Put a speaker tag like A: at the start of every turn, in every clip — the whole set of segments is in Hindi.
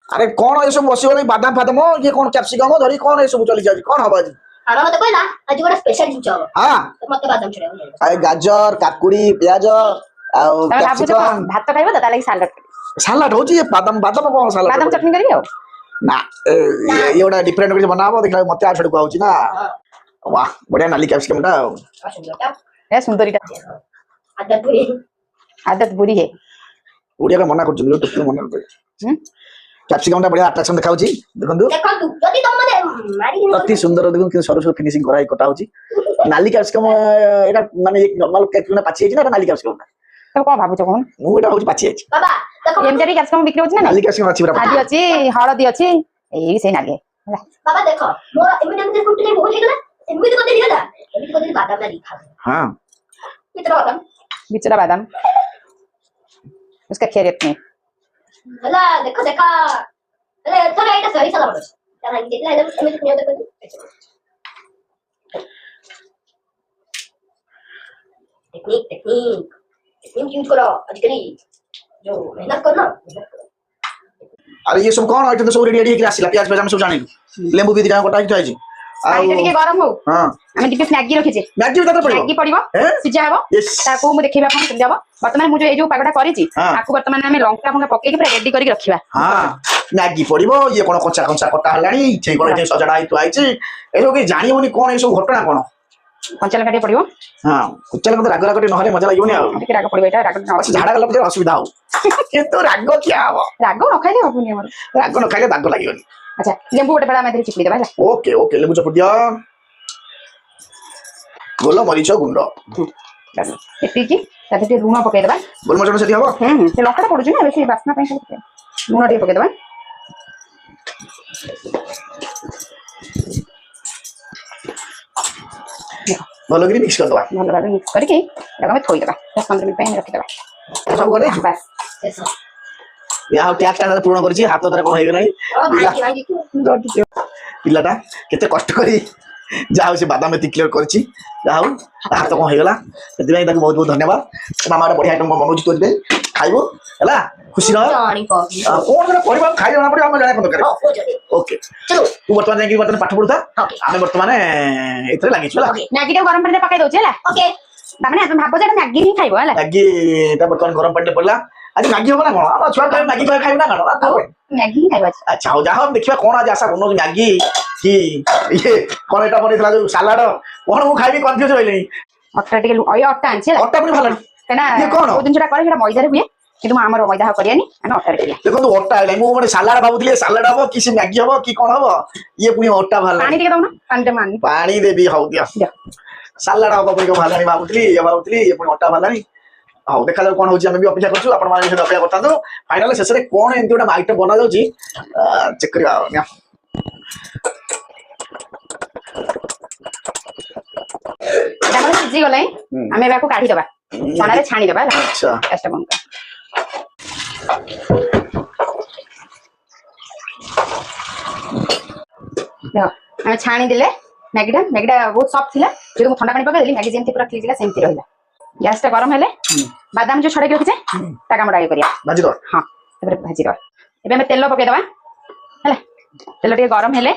A: अरे कौन ये सब बसी बादाम फादाम ये कौन कैप्सिकम धरी कौन ये सब चली जाଉଛି कौन हबा जी
B: आरो मते कहला आज गोटा स्पेशल जिंच हो
A: हां
B: मते बादाम छड़े
A: अरे गाजर काकुड़ी प्याज आ कैप्सिकम
C: भात खाइबो त ताले सालाड
A: सलाड होची ये बादाम बादाम कौन सलाड
C: बादाम चटनी करबी हो
A: ना ये ओडा डिफरेंट कुछ बनाबो देखला मते आ छड़को आउची ना वाह बढ़िया नाली कैप्सिकम टा
C: ए सुंदरीटा आदत बुरी है
A: ओडिया का मना करछ जो तो मना कर कैप्सिकम टा बढ़िया अट्रैक्शन देखाउची देखंतु
B: जदी तुम मने मारी
A: अति सुंदर देखो कि सरस फिनिशिंग कराई कटा होची नाली कैप्सिकम एटा माने एक नॉर्मल कैप्सिकम पाची है ना नाली कैप्सिकम
C: तो को भाबु कोन
A: मु एटा होची पाची है
B: बाबा देखो
C: एमजरी कैप्सिकम बिक्री होची ना
A: नाली कैप्सिकम अछि बरा
C: आदि अछि हळदी अछि एई से नाली
B: बाबा देखो मोर इमिडिएटली कुटले बहुत ही गला एमिति को देली गला एमिति को देली बादाम ना दिखा
A: हां
B: कितना बादाम
C: बिचरा बादाम उसका खैरियत नहीं
B: हला देखो देखा अरे थोड़ा एटा सही सला बोलो तना जेतला एकदम एमिति नियो देखो टेक्निक यूज करो आजकल जो मेहनत करना
A: अरे ये सब कौन आइटम सब रेडी रेडी आसिला प्याज प्याज हम सब जानि लेंबू भी दिटा कोटा आइछि
C: आइटा टिके गरम हो
A: हां
C: हमें टिके मैगी रखिजे
A: मैगी भी पड़िबो
C: मैगी पड़िबो सिजा हेबो ताको मु देखिबा कोन सिजा हेबो वर्तमान मु जो ए जो पागडा करिछि आकु वर्तमान हमें लंका फंका पके के पूरा रेडी करी रखिबा
A: हां मैगी पड़िबो ये कोन कच्चा कच्चा कटा हलानी छै कोन जे सजडा आइ तो आइछि ए जो के जानि होनी कोन ए सब घटना कोन
C: कंचा लंका पड़िबो
A: हां कंचा लंका राग राग नहले मजा लागिबोनी आ
C: टिके राग पड़िबो एटा राग
A: अच्छा झाड़ा गला पजे असुविधा हो किंतु राग क्या हो
C: राग न खाइले हबुनी हमर
A: राग न खाइले दाग लागिबोनी
C: अच्छा लेंबू गोटे बड़ा में चिपड़ी देबा
A: ओके ओके लेबू चपुड़ दिया गोल मरीच गुंड
C: एती की ताते टे लूण पके देबा
A: गोल मरीच सेठी हबो
C: से लंका पडुछ ना बेसी बासना पई लूण टे पके देबा
A: भलो करी मिक्स कर दवा
C: भलो भाबे मिक्स करके एटा में थोई देबा 10-15 मिनिट पई रखि देबा
A: सब करे
C: बस
B: ऐसा
A: या टैक्स टा पूर्ण करछि हाथ तरे कोन हेगे नै पिलाटा केते कष्ट करी जाऊ से बादाम में क्लियर करछि जाऊ हाथ कोन हेगला सेति भाई ताको बहुत बहुत धन्यवाद मामा बढ़िया आइटम बनौछि तो दे खाइबो हला खुशी रह
B: जानी को
A: कोन करे परिवार खाइ जाना पड़े हम जाने कोन करे ओके
B: चलो
A: तू वर्तमान जाके वर्तमान पाठ पढुता आमे वर्तमान एतरे लागि छला
C: मैगी टे गरम पानी रे पकाई दोछि हला
B: ओके
C: तामने आपण भाबो जे मैगी ही खाइबो हला
A: मैगी ता वर्तमान गरम पानी पड़ला आज मैगी होबा ना कोन आ छुआ खाइ मैगी खाइ ना कोन
C: मैगी ही खाइबो
A: अच्छा हो जा हम देखिबा कोन आज आशा बनो मैगी कि ये कोन एटा बनेतला जो सलाड कोन मु खाइबी कंफ्यूज होइले
C: अट्टा टिके ओय अट्टा आनछे
A: अट्टा पनि भलन
C: केना
A: ये कोन
C: ओ दिनटा करे सेटा मैदा रे हुए किंतु हमर मैदा करियानी हम अट्टा रे करिया
A: देखो तो अट्टा आइला मु माने सलाड भाबुतले सलाड हबो कि से मैगी हबो कि कोन हबो ये पुनी अट्टा भलन
C: पानी टिके दउना पानी टे मान
A: पानी देबी हौ दिया सलाड हबो पुनी को भालानी भाबुतली ये पुनी अट्टा भालानी हाउ देखा जाऊ कोन होची हम भी अपेक्षा करछु आपण माने से अपेक्षा करता तो फाइनल शेष रे कोन एंती ओटा आइटम बना जाउची चेक करिया या
C: हमर सिजी गले हमें बाको काढी दबा छाना रे छानी दबा
A: अच्छा
C: टेस्ट बन देखो हमें छानी दिले मैगीटा बहुत सॉफ्ट थिला जो ठंडा पानी पका देली मैगी जेमती पूरा क्लियर सेमती रहला गैस टा गरम हेले बादाम जो छड़े के रखिছে ताका मडाई करिया
A: भाजी दो
C: हां एबे भाजी दो एबे हम तेल पके दबा हला तेल टे गरम हेले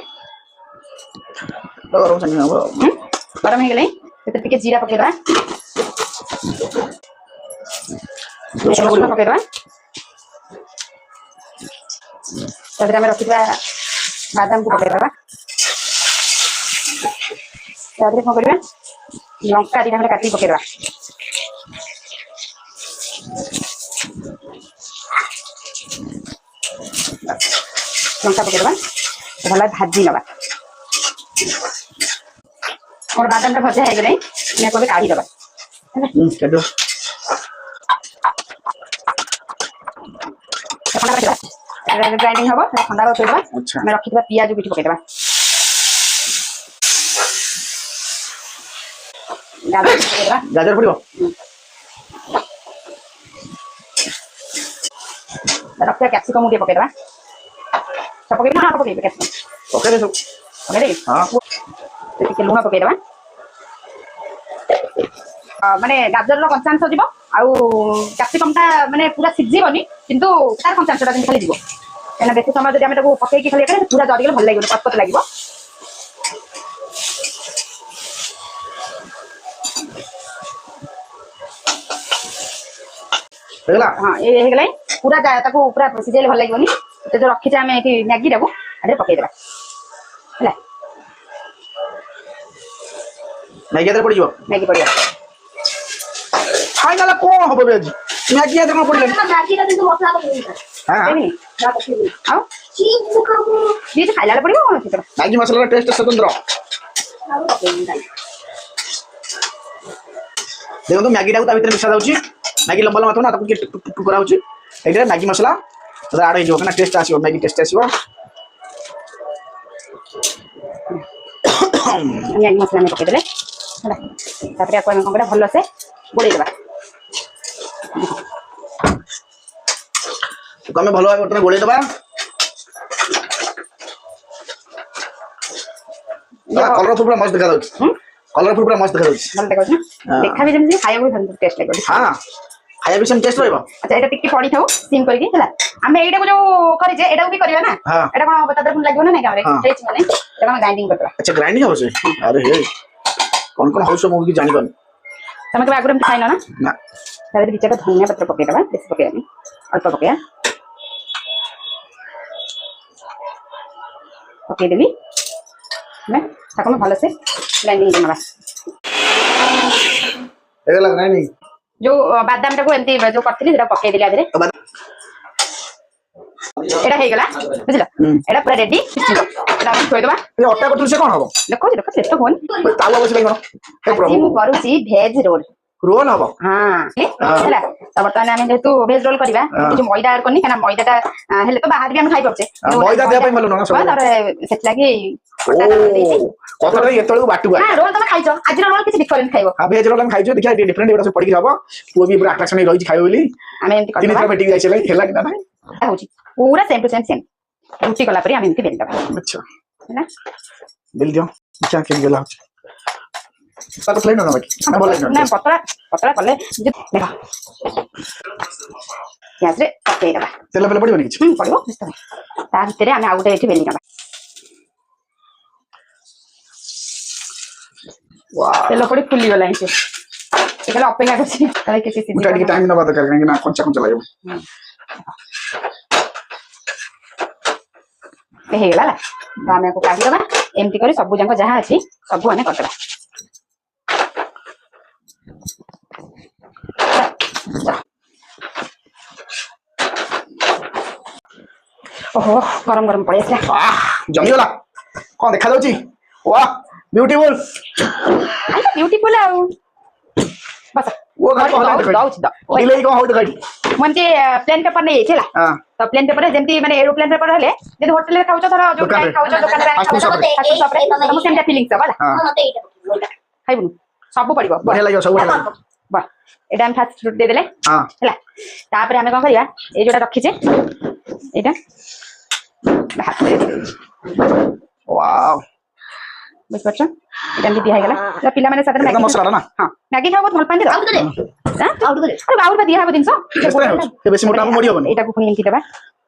A: गरम छानी हबो
C: गरम हे गेले ते टिके जीरा पके दबा रसुन पके दबा तबे हम रखिबा बादाम को पके दबा ताबरे को करबा लंका दिना काटी पके दबा लंका पके दबा भला भाजी नबा और बादाम टा भजा हे गेले ने कोबे काढी दबा
A: केदो
C: ग्राइंडिंग हबो ठंडा हो देबा
A: अच्छा
C: मैं रखि दबा पियाज बिठी पके दबा
A: गाजर पड़िबो
C: रखिया कैप्सिकम उठे पके दबा सब पके ना पके कैप्सिकम
A: ओके रे सब
C: ओके रे
A: हां
C: टिके लूण पके दबा माने गाजर रो कंचांश जीवो आउ कैप्सिकम ता माने पूरा सिझिबोनी किंतु तार कंचांश ता खाली जीवो କାହିଁକିନା ବେଶୀ ସମୟ ଯଦି ଆମେ ତାକୁ ପକେଇକି ଖାଲି ଏକାରେ ପୁରା ଜରିଗଲେ ଭଲ ଲାଗିବନି, ପତପତ ଲାଗିବ।
A: ହେଇଗଲା
C: ହଁ ଏ ହେଇଗଲାଣି ପୁରା ତାକୁ ପୁରା ସିଝେଇଲେ ଭଲ ଲାଗିବନି। ତ ଯୋଉ ରଖିଛେ ଆମେ ଏଠି ମ୍ୟାଗିଟାକୁ ଆରେ ପକେଇଦେବା ହେଲା।
A: ମ୍ୟାଗି ଏଥିରେ ପଡ଼ିଯିବ।
C: ମ୍ୟାଗି ପଡ଼ିବ।
A: ଖାଇଦେଲା କଣ ହବ ବେ ଆଜି? ମ୍ୟାଗି ଏଥିରେ କଣ ପଡ଼ିଲାନି?
B: ମ୍ୟାଗିଟା କିନ୍ତୁ ମସଲା ପକେଇନି।
A: ହଁ
C: ଆଉ ଚିଜ ଖାଇଲା ବେଳେ ପଡ଼ିବ କଣ ଅଛି ତୋର?
A: ମ୍ୟାଗି ମସଲାର ଟେଷ୍ଟ ସ୍ୱତନ୍ତ୍ର। ଦେଖନ୍ତୁ ମ୍ୟାଗିଟାକୁ ତା ଭିତରେ ମିଶା ଯାଉଛି। ମ୍ୟାଗି ଲମ୍ବା ଲମ୍ବା ଥିବ ନା, ତାକୁ ଟିକେ ଟୁକ୍ ଟୁକ୍ କରାହେଉଛି। ଏଇଟା ମ୍ୟାଗି ମସଲା ଆଡ଼ ହେଇଯିବ, କାହିଁକିନା ଟେଷ୍ଟ ଆସିବ, ମ୍ୟାଗି ଟେଷ୍ଟ ଆସିବ।
C: ମ୍ୟାଗି ମସଲା ଆମେ ପକେଇଦେଲେ ହେଲା। ତାପରେ ଆକୁ ଆମେ କଣ କରିବା ଭଲସେ ଗୋଳେଇଦେବା।
A: ଆମେ ଭଲ ଭାବେ ବର୍ତ୍ତମାନ ଗୋଳେଇଦେବା। କଲରଫୁଲ ପୁରା ମସ୍ତ ଦେଖାଯାଉଛି। କଲରଫୁଲ ପୁରା ମସ୍ତ ଦେଖାଯାଉଛି।
C: ଭଲ ଦେଖାଯାଉଛି ନା? ଦେଖା ବି ଯେମିତି ଖାଇବାକୁ ବି ଭଲ ଟେଷ୍ଟ ଲାଗିବ।
A: ହଁ ଖାଇବା ବି ସେମିତି ଟେଷ୍ଟ ରହିବ।
C: ଆଚ୍ଛା ଏଇଟା ଟିକେ ପଡ଼ିଥାଉ ସିମ୍ କରିକି ହେଲା। ଆମେ ଏଇଟାକୁ ଯୋଉ କରିଛେ ଏଇଟାକୁ ବି କରିବା ନା।
A: ହଁ
C: ଏଇଟା କଣ ତା ଦେହରେ ପୁଣି ଲାଗିବ ନା ନାଇଁ କାମରେ? ହେଇଛି ମାନେ ଏଇଟା ଆମେ ଗ୍ରାଇଣ୍ଡିଂ କରିଦେବା।
A: ଆଚ୍ଛା ଗ୍ରାଇଣ୍ଡିଂ ହବ ସେ? ଆରେ ହେ କଣ କଣ ହଉଛି ମୁଁ କିଛି ଜାଣିପାରୁନି।
C: ତମେ କେବେ ଆଗରୁ ଏମିତି ଖାଇନ ନା?
A: ନା
C: ତା ଦେହରେ ଦି ଚାରିଟା ଧନିଆ ପତ୍ର ପକେଇଦେବା, ବେଶୀ ପକେଇବାନି, ଅଳ୍ପ ପକେଇବା। ପକେଇଦେଲି ତାକୁ ଆମେ ଭଲସେ ଗ୍ରାଇଣ୍ଡିଂ କରିନେବା।
A: ହେଇଗଲା ଗ୍ରାଇଣ୍ଡିଂ।
C: ଯୋଉ ବାଦାମଟାକୁ ଏମିତି ଯୋଉ କରିଥିଲି ସେଟା ପକେଇଦେଲି ଆ ଦେହରେ। ଏଇଟା ହେଇଗଲା ବୁଝିଲ? ଏଇଟା ପୁରା ରେଡି। ଏଇଟା ଆମେ ଥୋଇଦେବା।
A: ଅଟା କରୁଥିଲୁ ସେ କଣ ହବ?
C: ଦେଖୁଛି ଦେଖ ଶେଷ ହୁଅନି।
A: ତାୱା ବସିଲା କଣ?
C: ଆଜି ମୁଁ କରୁଛି ଭେଜ ରୋଲ।
A: ରୋଲ ହବ?
C: ହେଲା। ତ ବର୍ତ୍ତମାନ ଆମେ ଯେହେତୁ ଭେଜ ରୋଲ କରିବା, କିଛି ମଇଦା ଆଡ କରିନି, କାହିଁକିନା ମଇଦାଟା ହେଲେ ତ ବାହାରେ ବି ଆମେ ଖାଇପାରୁଛେ।
A: ମଇଦା ଦେହ ପାଇଁ ଭଲ ନୁହଁ ସବୁ।
C: ତାପରେ ସେଥିଲାଗି
A: କଥାଟା ଏତେବେଳକୁ ବାଟୁଆ।
C: ରୋଲ ତମେ ଖାଇଛ, ଆଜିର ରୋଲ କିଛି ଡିଫରେଣ୍ଟ ଖାଇବ।
A: ଭେଜ ରୋଲ ଆମେ ଖାଇଛୁ, ଦେଖିବା ଡିଫରେଣ୍ଟ ଏଗୁଡ଼ା ସବୁ ପଡ଼ିକି ହବ। ପୁଅ ବି ପୁରା ଆଟ୍ରାକ୍ସନ ହେଇ ରହିଛି ଖାଇବ ବୋଲି।
C: ଆମେ ଏମିତି
A: ତିନି ଥର ଭେଟିକି ଯାଇଥିଲେ, ହେଲା କି ନା ନାହିଁ?
C: ହଉଛି ପୁରା ସେମ୍ ଟୁ ସେମ୍ ରୁଟି କଲା ପରେ ଆମେ ଏମିତି ବେଲି ଦେବା।
A: ଆଚ୍ଛା
C: ହେଲା
A: ବେଲି ଦିଅ, ଦେଖିବା କେମିତି ବେଲା ହଉଛି। ତାକୁ ପ୍ଲେନ୍ ନା ବାକି ଭଲ ଲାଗିବ
C: ନା ପତଳା ପତଳା କଲେ ଦେଖ ଗ୍ୟାସରେ ପକେଇଦେବା।
A: ତେଲ ଫେଲ ପଡ଼ିବନି କିଛି?
C: ପଡ଼ିବ ତା ଭିତରେ ଆମେ ଆଉ ଗୋଟେ ଏଠି ବେଲି ନେବା। ତେଲ ପଡ଼ି ଫୁଲିଗଲାଣି ସେ ଖାଲି ଅପେକ୍ଷା କରୁଛି ତାହେଲେ କିଛି
A: ଟିକେ ଟାଇମ୍ ନେବା ଦରକାର, କାହିଁକି ନା କଞ୍ଚା କଞ୍ଚା ଲାଗିବ।
C: ହେଇଗଲା ହେଲା। ତ ଆମେ ଆକୁ କାଢିଦବା। ଏମିତି କରି ସବୁ ଯାକ ଯାହା ଅଛି ସବୁ ଆମେ କରିଦେବା। ଓହୋ ଗରମ ଗରମ ପଳେଇ ଆସିଲା।
A: ଜମିଗଲା। କଣ ଦେଖାଯାଉଛି? ୱାହ ବିୟୁଟିଫୁଲ।
C: ବିୟୁଟିଫୁଲ ଆଉ ବସ
A: वो घर को हला
C: ଦଉଛି
A: डिले को होत गाड़ी
C: ମୁଁ ଏମିତି ପ୍ଲେନ ପେପର ନେଇଯାଇଛି ହେଲା।
A: हां
C: ତ ପ୍ଲେନ ପେପର ଯେମିତି ମାନେ ଏରୋପ୍ଲେନ ପେପର ହେଲେ ଯଦି ହୋଟେଲରେ ଖାଉଛ ଧର ଯୋଉ ଖାଉଛ ଦୋକାନରେ ତମକୁ ସେମିତିଆ ଫିଲିଂସ ହବ ହେଲା।
B: ମତେ ଏଇଟା
C: ଖାଇବୁନି ସବୁ ପଡିବ
A: बढ़िया लगे सब बढ़िया
C: ବାহ। ଏଇଟା ଆମେ ଫାଷ୍ଟ ଫ୍ରୁଟ ଦେଇଦେଲେ
A: हां
C: ହେଲା। ତାପରେ ଆମେ କଣ କରିବା ଏଇ ଯୋଉଟା ରଖିଛେ ଏଇଟା
A: वाओ
C: ବୁଝିପାରୁଛ? ଏଇଟା ଏମିତି ଦିଆ ହେଇଗଲା। ପିଲାମାନେ ସାଧାରଣ
A: एकदम मसला ना
C: ହଁ ମ୍ୟାଗି ଖାଇବାକୁ ବହୁତ ଭଲ ପାଆନ୍ତି ତ। ଆଉ ଦିଆ ହବ ଜିନିଷ
A: ବେଶୀ ମୋଟା ମୋଡ଼ି ହବନି।
C: ଏଇଟାକୁ ପୁଣି ଏମିତି ଦେବା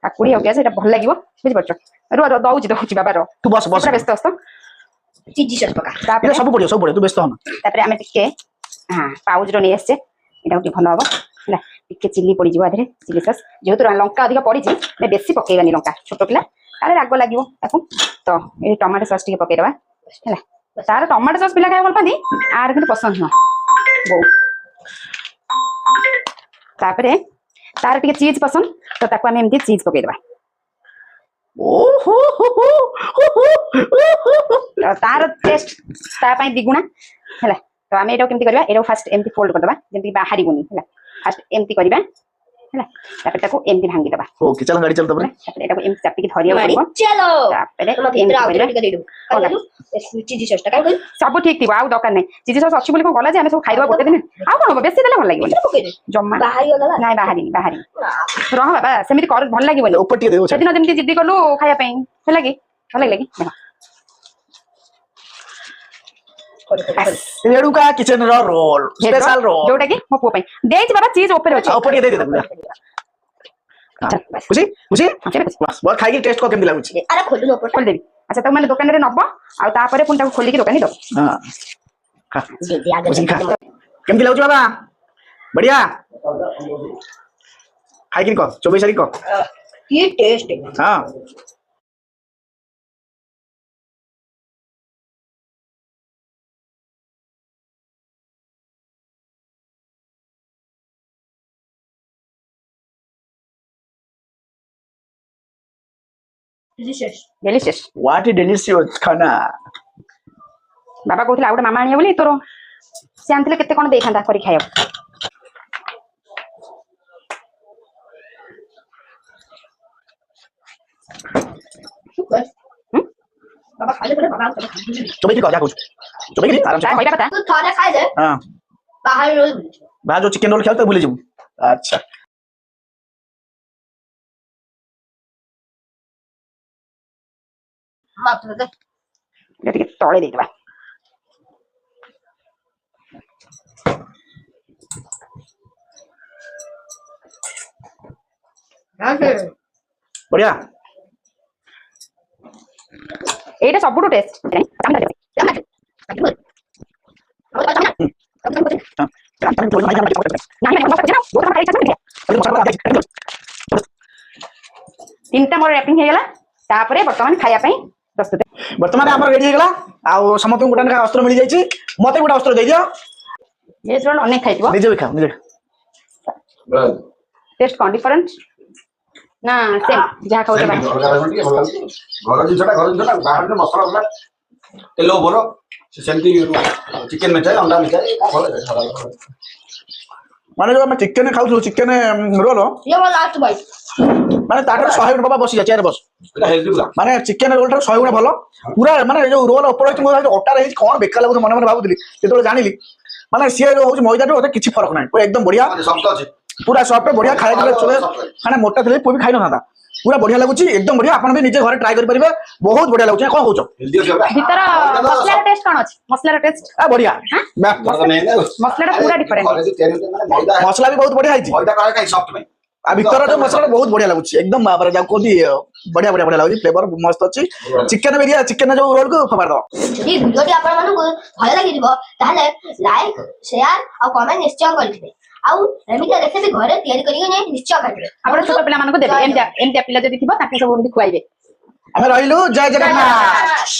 C: କାକୁଡି ଆଉ ପିଆଜ, ଏଇଟା ଭଲ ଲାଗିବ ବୁଝିପାରୁଛ? ଦଉଛି ବାବା ର
A: तू बस बस
C: ବ୍ୟସ୍ତ ଅସ୍ତ ଚିଜି ସସ୍ ପକା।
A: ये सब बढ़िया तू व्यस्त हो ना।
C: ତାପରେ ଆମେ ଟିକେ ପାଉଜର ନେଇ ଆସିଛେ, ଏଇଟା ଟିକେ ଭଲ ହବ ହେଲା। ଟିକେ ଚିଲି ପଡିଯିବ ଆ ଦେହରେ, ଚିଲି ସସ୍ ଯେହେତୁ ଲଙ୍କା ଅଧିକ ପଡିଛି ବେଶୀ ପକେଇବାନି ଲଙ୍କା, ଛୋଟ ପିଲା ତାହେଲେ ରାଗ ଲାଗିବ ତାକୁ। ତ ଏଇ ଟମାଟୋ ସସ୍ ଟିକେ ପକେଇଦବା ହେଲା। ତାର ଟମାଟୋ ସସ୍ ପିଲା ଖାଇବା ଭଲ ପାଆନ୍ତି, ଆର କିନ୍ତୁ ପସନ୍ଦ ନୁହଁ ବୋଉ। ତାପରେ ତାର ଟିକେ ଚିଜ ପସନ୍ଦ, ତ ତାକୁ ଆମେ ଏମିତି ଚିଜ ପକେଇଦବା। ତାର ଟେଷ୍ଟ ତା ପାଇଁ ଦ୍ୱିଗୁଣା ହେଲା। ତ ଆମେ ଏଇଟାକୁ କେମିତି କରିବା, ଏଇଟାକୁ ଫାଷ୍ଟ ଏମିତି ଫୋଲ୍ଡ କରିଦବା ଯେମିତି ବାହାରିବନି ହେଲା। ଫାଷ୍ଟ ଏମିତି କରିବା ହେଲା। ତାପରେ ତାକୁ ଏମିତି ଭାଙ୍ଗିଦବା।
A: ओके चल गाड़ी चल तब
C: ତାପରେ ଏଟାକୁ ଏମିତି ଚାପିକି ଧରିବାକୁ ପଡିବ।
B: ଚାଲୋ
C: ତାପରେ
B: ଚିଜି ସସ୍ ଟା କାଇଁ କହିଲୁ
C: ସବୁ ଠିକ ଥିବ, ଆଉ ଦରକାର ନାହିଁ। ଚିଜି ସସ୍ ଅଛି ବୋଲି କଣ ଗଲା ଯେ ଆମେ ସବୁ ଖାଇଦବା ଗୋଟେ ଦିନ। ଆଉ କଣ ହବ, ବେଶୀ ଦେଲେ ଭଲ ଲାଗିବନି ଜମା।
B: ବାହାରିଗଲା
C: ନାଇଁ ବାହାରିନି ରହ ବାବା, ସେମିତି କର ଭଲ ଲାଗିବନି।
A: ऊपर टिके देओ
C: ସେଦିନ ଯେମିତି ଜିଦ୍ଦି କଲୁ ଖାଇବା ପାଇଁ ହେଲା କି ଭଲ ଲାଗିଲା କି?
A: रेणुका किचन रो रोल स्पेशल रोल
C: जोटा कि मो पुओ ପାଇଁ ଦେଇଛି ବାବା, ଚିଜ ଉପରେ ଅଛି।
A: ऊपर टिके दे दे
C: चल बस
A: खुशी खुशी
C: केबे खुशी
A: बस बस खाई टेस्ट को केमती लागुची
B: अरे खोलु नो
C: खोल देबी अच्छा तो माने दुकान रे नब आ तापरे पुन खोली की दुकान दो
A: हां खा
B: जल्दी आगे
A: खुशी खा केमती लागुची बाबा बढ़िया खाई किन को 24 तारीख को
B: ये टेस्ट है
A: हां
B: delicious
C: delicious
A: what is delicious खाना
C: बाबा कहथला आउटे मामा आनिया बोली तोर से आनथिले केते कोन देखांदा करी खाइब
B: बाबा खाले बोले बाबा
A: चुप जा कुछ चुप आराम से
C: जा कइबा पता
B: तू खाना खाए दे
A: हां
B: बाहर रोल
A: बा जो चिकन रोल खेलते भूल जाऊ अच्छा
B: मत दे
C: ये टिके तळे देइबा
A: बढ़िया
C: एटा सबुटु टेस्ट तीनटा मोर रैपिंग हे गेला तापरे वर्तमान खाया पई प्रस्तुत
A: वर्तमान आम रेडी होगा आ समस्त गोटे ना अस्त्र मिल जाइए मत गोटे अस्त्र दे दियो
C: ये रोल अनेक खाइबो
A: निजे भी खाओ निजे
C: टेस्ट कोन डिफरेंट ना सेम जहा खाओ बा
D: घर जिनसा बाहर मसला तेल बोलो सेमती चिकेन मिठाई अंडा मिठाई
A: माने जो हम चिकन खाऊ चिकन रोल
B: ये वाला लास्ट बाइट
A: माने ताटर 100 गुण बाबा बसी जा चेयर बस
D: हेल्दी पूरा
A: माने चिकन रोल 100 गुण भलो पूरा माने जो रोल ऊपर अटा रही कोन बेकार लागु मन मन भाबुली जेतो जानिली माने सी जो होची मैदा तो किछि फरक नाही पूरा एकदम बढ़िया
D: सॉफ्ट अछि
A: पूरा सॉफ्ट बढ़िया खाए दिले चले खाना मोटा थे कोई भी खाइ न था पूरा बढ़िया लागुची एकदम बढ़िया अपन भी निजे घरे ट्राई कर परिबे बहुत बढ़िया लागुची कोन होचो
D: हेल्दी अछि
C: भीतर मसला टेस्ट कोन अछि मसला टेस्ट
A: आ बढ़िया
C: मसला पूरा डिफरेंट
A: मसला भी बहुत बढ़िया है
D: मैदा काहे सॉफ्ट में
A: आ भीतर जो मसला बहुत बढ़िया लागुची एकदम बाबरे जा कोदी बढ़िया बढ़िया बढ़िया लागुची फ्लेवर मस्त अछि चिकन बिरिया चिकन जो रोल को फबार दो
B: ଯଦି ଭିଡିଓଟି ଆପଣମାନଙ୍କୁ ଭଲ ଲାଗିଯିବ ତାହେଲେ ଲାଇକ୍ ସେୟାର ଆଉ କମେଣ୍ଟ ନିଶ୍ଚୟ କରିଥିବେ ଆଉ ଏମିତି ରେସିପି ଘରେ ତିଆରି କରିକି ନେଇ ନିଶ୍ଚୟ ଖାଇବେ
C: आपण छोट पिला मानको देबे एमटा पिला जदी थिबो ताके सब एमती खुआइबे
A: हमें रहिलु जय जगन्नाथ